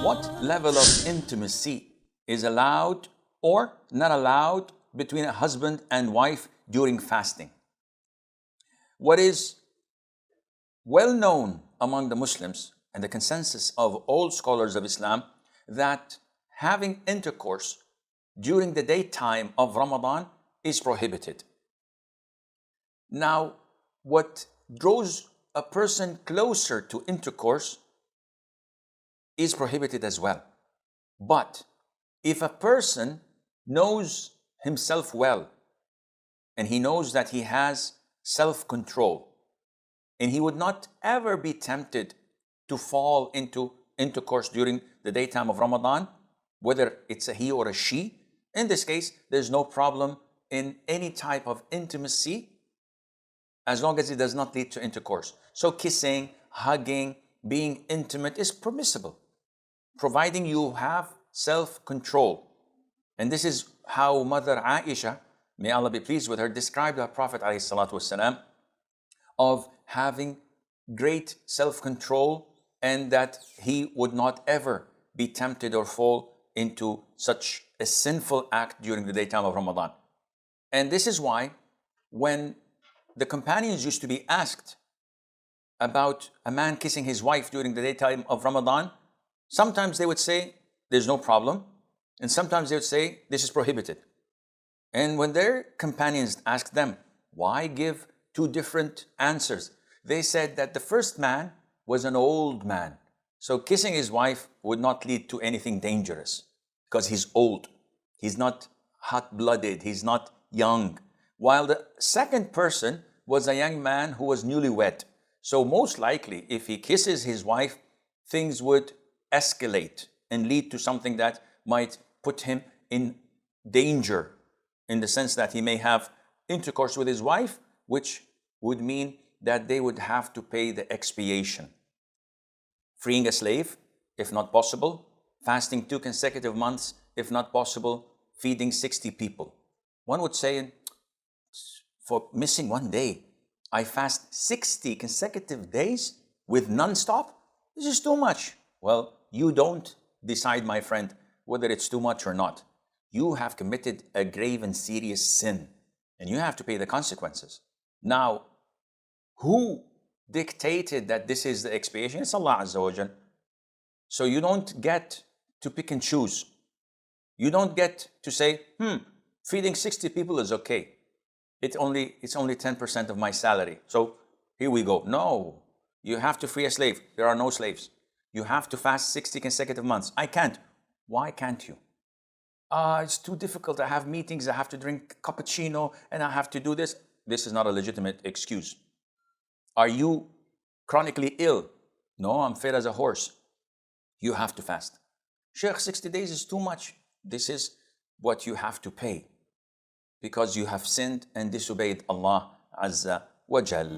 What level of intimacy is allowed or not allowed between a husband and wife during fasting? What is well known among the Muslims and the consensus of all scholars of Islam, that having intercourse during the daytime of Ramadan is prohibited. Now, what draws a person closer to intercourse is prohibited as well. But if a person knows himself well, and he knows that he has self-control, and he would not ever be tempted to fall into intercourse during the daytime of Ramadan, whether it's a he or a she, in this case, there's no problem in any type of intimacy as long as it does not lead to intercourse. So kissing, hugging, being intimate is permissible, providing you have self-control. And this is how Mother Aisha, may Allah be pleased with her, described our Prophet ﷺ of having great self-control, and that he would not ever be tempted or fall into such a sinful act during the daytime of Ramadan. And this is why when the companions used to be asked about a man kissing his wife during the daytime of Ramadan, sometimes they would say, there's no problem, and sometimes they would say, this is prohibited. And when their companions asked them, why give two different answers? They said that the first man was an old man, so kissing his wife would not lead to anything dangerous because he's old. He's not hot-blooded, he's not young. While the second person was a young man who was newlywed. So most likely, if he kisses his wife, things would escalate and lead to something that might put him in danger, in the sense that he may have intercourse with his wife, which would mean that they would have to pay the expiation. Freeing a slave, if not possible. Fasting 2 consecutive months, if not possible. Feeding 60 people. One would say, for missing one day, I fast 60 consecutive days with non-stop? This is too much. Well, you don't decide, my friend, whether it's too much or not. You have committed a grave and serious sin, and you have to pay the consequences. Now, who dictated that this is the expiation? It's Allah Azza wa Jal. So you don't get to pick and choose. You don't get to say, feeding 60 people is okay. It's only 10% of my salary. So here we go. No, you have to free a slave. There are no slaves. You have to fast 60 consecutive months. I can't. Why can't you? It's too difficult. I have meetings. I have to drink cappuccino and I have to do this. This is not a legitimate excuse. Are you chronically ill? No, I'm fit as a horse. You have to fast. Sheikh, 60 days is too much. This is what you have to pay because you have sinned and disobeyed Allah Azza wa Jal.